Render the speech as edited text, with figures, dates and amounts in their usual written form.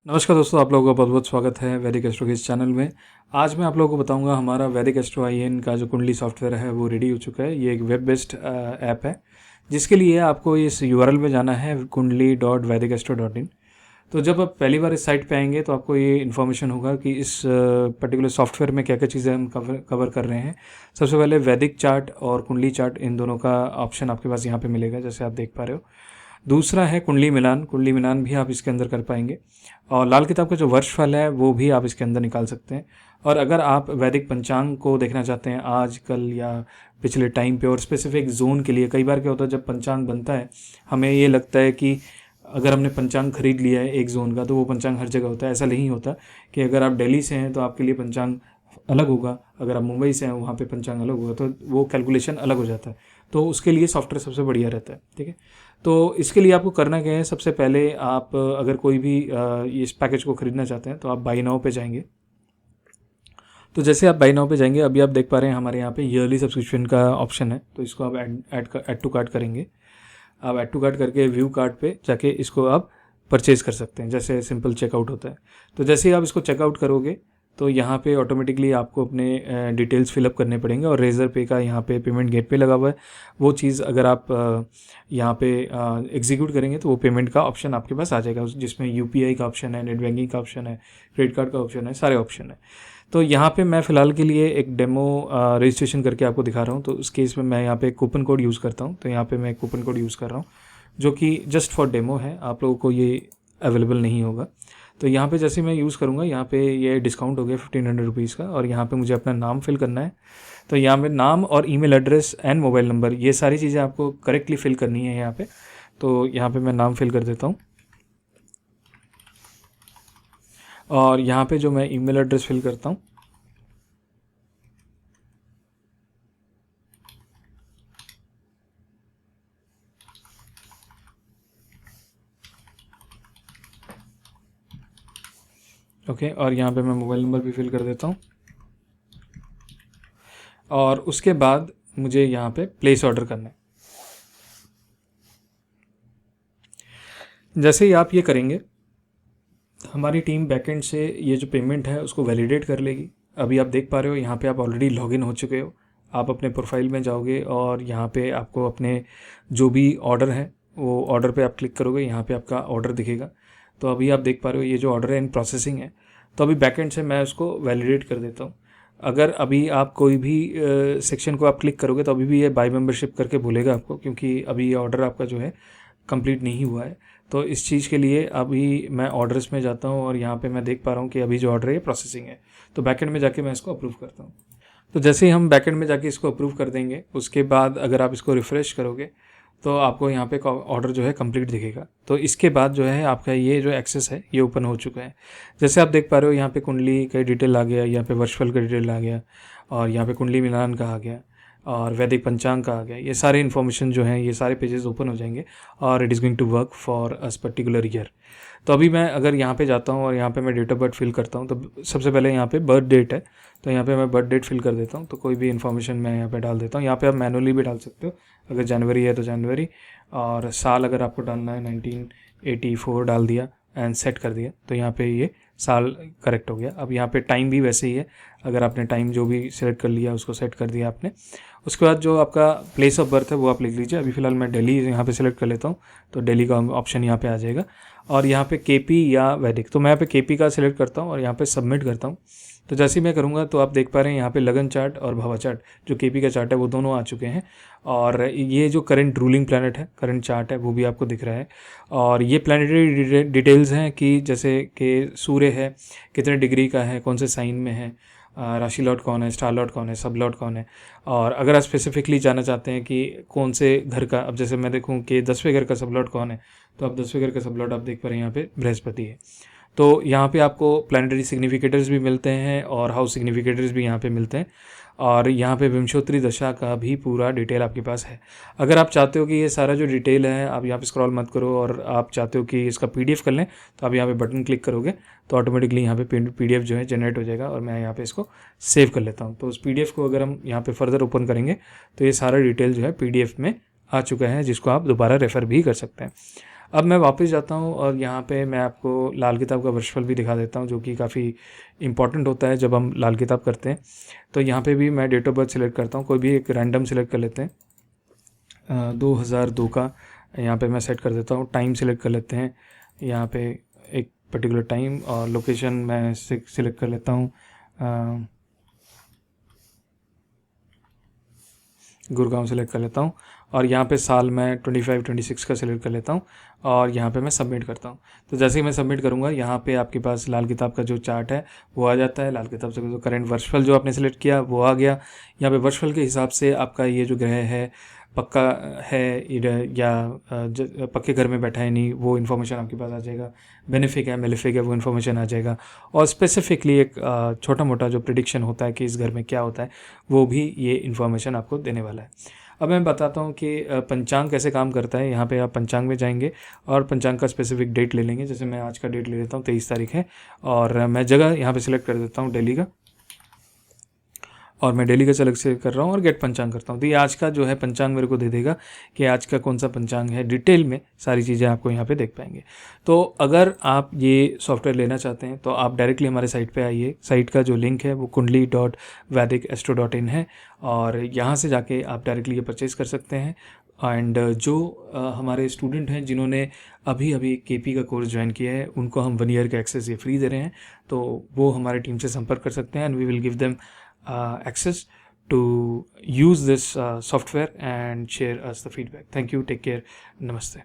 नमस्कार दोस्तों, आप लोगों का बहुत बहुत स्वागत है वैदिक एस्ट्रो के इस चैनल में। आज मैं आप लोगों को बताऊंगा हमारा वैदिक एस्ट्रो आईएन का जो कुंडली सॉफ्टवेयर है वो रेडी हो चुका है। ये एक वेब बेस्ड ऐप है जिसके लिए आपको इस यूआरएल में जाना है kundli.vedicastro.in। तो जब आप पहली बार इस साइट पे आएंगे तो आपको ये इन्फॉर्मेशन होगा कि इस पर्टिकुलर सॉफ्टवेयर में क्या क्या चीज़ें हम कवर कर रहे हैं। सबसे पहले वैदिक चार्ट और कुंडली चार्ट, इन दोनों का ऑप्शन आपके पास यहाँ पे मिलेगा, जैसे आप देख पा रहे हो। दूसरा है कुंडली मिलान भी आप इसके अंदर कर पाएंगे। और लाल किताब का जो वर्षफल है वो भी आप इसके अंदर निकाल सकते हैं। और अगर आप वैदिक पंचांग को देखना चाहते हैं आज कल या पिछले टाइम पे और स्पेसिफिक जोन के लिए, कई बार क्या होता है जब पंचांग बनता है हमें ये लगता है कि अगर हमने पंचांग खरीद लिया है एक जोन का तो वो पंचांग हर जगह होता है। ऐसा नहीं होता कि अगर आप दिल्ली से हैं तो आपके लिए पंचांग अलग होगा, अगर आप मुंबई से हैं वहाँ पे पंचांग अलग होगा, तो वो कैलकुलेशन अलग हो जाता है। तो उसके लिए सॉफ्टवेयर सबसे बढ़िया रहता है, ठीक है। तो इसके लिए आपको करना क्या है, सबसे पहले आप अगर कोई भी इस पैकेज को खरीदना चाहते हैं तो आप बाय नाउ पे जाएंगे। तो जैसे आप बाय नाउ पे जाएंगे, अभी आप देख पा रहे हैं हमारे यहाँ पे ईयरली सब्सक्रिप्शन का ऑप्शन है, तो इसको आप ऐड टू कार्ट करेंगे। आप ऐड टू कार्ट करके व्यू कार्ट पे जाके इसको आप परचेज़ कर सकते हैं, जैसे सिंपल चेकआउट होता है। तो जैसे ही आप इसको चेकआउट करोगे तो यहाँ पे ऑटोमेटिकली आपको अपने डिटेल्स फिलअप करने पड़ेंगे और रेजर पे का यहाँ पे पेमेंट गेट पे लगा हुआ है। वो चीज़ अगर आप यहाँ पे एग्जीक्यूट करेंगे तो वो पेमेंट का ऑप्शन आपके पास आ जाएगा, जिसमें यूपीआई का ऑप्शन है, नेट बैंकिंग का ऑप्शन है, क्रेडिट कार्ड का ऑप्शन है, सारे ऑप्शन है। तो यहाँ पे मैं फ़िलहाल के लिए एक डेमो रजिस्ट्रेशन करके आपको दिखा रहा हूँ। तो उस केस में मैं यहाँ पे कूपन कोड यूज़ करता हूँ। तो यहाँ पे मैं कूपन कोड यूज़ कर रहा हूँ जो कि जस्ट फॉर डेमो है, आप लोगों को ये अवेलेबल नहीं होगा। तो यहाँ पे जैसे मैं यूज़ करूँगा, यहाँ पे ये डिस्काउंट हो गया 1500 रुपीज़ का, और यहाँ पे मुझे अपना नाम फिल करना है। तो यहाँ पे नाम और email address and mobile number, ये सारी चीज़ें आपको करेक्टली फिल करनी है यहाँ पे। तो यहाँ पे मैं नाम फिल कर देता हूँ और यहाँ पे जो मैं ईमेल एड्रेस फिल करता हूँ, ओके, और यहाँ पे मैं मोबाइल नंबर भी फिल कर देता हूँ। और उसके बाद मुझे यहाँ पे प्लेस ऑर्डर करना है। जैसे ही आप ये करेंगे, हमारी टीम बैकएंड से ये जो पेमेंट है उसको वैलिडेट कर लेगी। अभी आप देख पा रहे हो यहाँ पे आप ऑलरेडी लॉगिन हो चुके हो। आप अपने प्रोफाइल में जाओगे और यहाँ पे आपको अपने जो भी ऑर्डर है वो ऑर्डर पे आप क्लिक करोगे, यहाँ पे आपका ऑर्डर दिखेगा। तो अभी आप देख पा रहे हो ये जो ऑर्डर है इन प्रोसेसिंग है। तो अभी बैकएंड से मैं उसको वैलिडेट कर देता हूँ। अगर अभी आप कोई भी सेक्शन को आप क्लिक करोगे तो अभी भी ये बाय मेंबरशिप करके बोलेगा आपको, क्योंकि अभी ये ऑर्डर आपका जो है कंप्लीट नहीं हुआ है। तो इस चीज़ के लिए अभी मैं ऑर्डर्स में जाता हूँ और यहाँ पे मैं देख पा रहा हूँ कि अभी जो ऑर्डर है ये प्रोसेसिंग है। तो बैकएंड में जाके मैं इसको अप्रूव करता हूँ। तो जैसे ही हम बैकएंड में जाके इसको अप्रूव कर देंगे, उसके बाद अगर आप इसको रिफ़्रेश करोगे तो आपको यहाँ पे ऑर्डर जो है कंप्लीट दिखेगा। तो इसके बाद जो है आपका ये जो एक्सेस है ये ओपन हो चुका है। जैसे आप देख पा रहे हो यहाँ पे कुंडली का डिटेल आ गया, यहाँ पे वर्षफल का डिटेल आ गया, और यहाँ पे कुंडली मिलान का आ गया, और वैदिक पंचांग का आ गया। ये सारे इन्फॉर्मेशन जो हैं ये सारे पेजेस ओपन हो जाएंगे और it is going to work for us particular year. तो अभी मैं अगर यहाँ पे जाता हूँ और यहाँ पे मैं डेट ऑफ बर्थ फिल करता हूँ, तो सबसे पहले यहाँ पे बर्थ डेट है, तो यहाँ पे मैं बर्थ डेट फिल कर देता हूँ। तो कोई भी इन्फॉर्मेशन मैं यहाँ पे डाल देता हूँ। यहाँ पे आप मैनुअली भी डाल सकते हो, अगर जनवरी है तो जनवरी, और साल अगर आपको डालना है 1984 डाल दिया एंड सेट कर दिया, तो यहाँ पे ये साल करेक्ट हो गया। अब यहाँ पे टाइम भी वैसे ही है, अगर आपने टाइम जो भी सिलेक्ट कर लिया उसको सेट कर दिया आपने। उसके बाद जो आपका प्लेस ऑफ बर्थ है वो आप लिख लीजिए। अभी फ़िलहाल मैं दिल्ली यहाँ पे सिलेक्ट कर लेता हूँ, तो दिल्ली का ऑप्शन यहाँ पे आ जाएगा। और यहाँ पे केपी या वैदिक, तो मैं यहाँ पे केपी का सिलेक्ट करता हूँ और यहाँ पे सबमिट करता हूँ। तो जैसे ही मैं करूँगा तो आप देख पा रहे हैं यहाँ पे लगन चार्ट और भवा चार्ट, जो केपी का चार्ट है वो दोनों आ चुके हैं। और ये जो करंट रूलिंग प्लैनेट है, करंट चार्ट है, वो भी आपको दिख रहा है। और ये प्लानिटरी डिटेल्स हैं कि जैसे कि सूर्य है कितने डिग्री का है, कौन से साइन में है, राशि लॉर्ड कौन है, स्टार लॉर्ड कौन है, सब लॉर्ड कौन है। और अगर आप स्पेसिफिकली जानना चाहते हैं कि कौन से घर का, अब जैसे मैं देखूं कि 10वें घर का सब लॉर्ड कौन है, तो आप 10वें घर का सब लॉर्ड आप देख पा रहे हैं यहाँ पे बृहस्पति है। तो यहाँ पे आपको प्लानिटरी सिग्निफिकेटर्स भी मिलते हैं और हाउस सिग्निफिकेटर्स भी यहाँ पे मिलते हैं। और यहाँ पे विंशोत्तरी दशा का भी पूरा डिटेल आपके पास है। अगर आप चाहते हो कि ये सारा जो डिटेल है, आप यहाँ पे स्क्रॉल मत करो और आप चाहते हो कि इसका पीडीएफ कर लें, तो आप यहाँ पे बटन क्लिक करोगे तो ऑटोमेटिकली यहाँ पे पीडीएफ जो है जनरेट हो जाएगा। और मैं यहाँ पे इसको सेव कर लेता हूँ। तो उस पीडीएफ को अगर हम यहाँ पे फर्दर ओपन करेंगे तो ये सारा डिटेल जो है पीडीएफ में आ चुका है, जिसको आप दोबारा रेफ़र भी कर सकते हैं। अब मैं वापस जाता हूँ और यहाँ पे मैं आपको लाल किताब का वर्षफल भी दिखा देता हूँ, जो कि काफ़ी इंपॉर्टेंट होता है जब हम लाल किताब करते हैं। तो यहाँ पे भी मैं डेट ऑफ बर्थ सिलेक्ट करता हूँ, कोई भी एक रैंडम सिलेक्ट कर लेते हैं। 2002 का यहाँ पे मैं सेट कर देता हूँ। टाइम सिलेक्ट कर लेते हैं, यहाँ पे एक पर्टिकुलर टाइम, और लोकेशन मैं सिलेक्ट कर लेता हूँ गुड़गांव सेलेक्ट कर लेता हूँ। और यहाँ पे साल मैं 25-26 का सिलेक्ट कर लेता हूँ और यहाँ पे मैं सबमिट करता हूँ। तो जैसे ही मैं सबमिट करूँगा, यहाँ पे आपके पास लाल किताब का जो चार्ट है वो आ जाता है। लाल किताब से जो करंट वर्षफल जो आपने सेलेक्ट किया वो आ गया। यहाँ पे वर्षफल के हिसाब से आपका ये जो ग्रह है पक्का है या पक्के घर में बैठा है नहीं, वो इन्फॉर्मेशन आपके पास आ जाएगा। बेनिफिक है, मेलिफिक है, वो इन्फॉर्मेशन आ जाएगा। और स्पेसिफिकली एक छोटा मोटा जो प्रिडिक्शन होता है कि इस घर में क्या होता है, वो भी ये इन्फॉर्मेशन आपको देने वाला है। अब मैं बताता हूँ कि पंचांग कैसे काम करता है। यहाँ पे आप पंचांग में जाएंगे और पंचांग का स्पेसिफिक डेट ले लेंगे। जैसे मैं आज का डेट ले लेता हूँ, 23 तारीख है, और मैं जगह यहाँ पे सिलेक्ट कर देता हूँ दिल्ली का, और मैं डेली का सेलेक्ट कर रहा हूँ और गेट पंचांग करता हूँ। तो ये आज का जो है पंचांग मेरे को दे देगा कि आज का कौन सा पंचांग है। डिटेल में सारी चीज़ें आपको यहाँ पे देख पाएंगे। तो अगर आप ये सॉफ्टवेयर लेना चाहते हैं तो आप डायरेक्टली हमारे साइट पे आइए। साइट का जो लिंक है वो kundli.vedicastro.in है, और यहाँ से जाके आप डायरेक्टली ये परचेज़ कर सकते हैं। एंड जो हमारे स्टूडेंट हैं जिन्होंने अभी अभी केपी का कोर्स ज्वाइन किया है, उनको हम 1 ईयर का एक्सेस ये फ्री दे रहे हैं। तो वो हमारे टीम से संपर्क कर सकते हैं, and we will give them access to use this software and share us the feedback. Thank you. Take care. Namaste.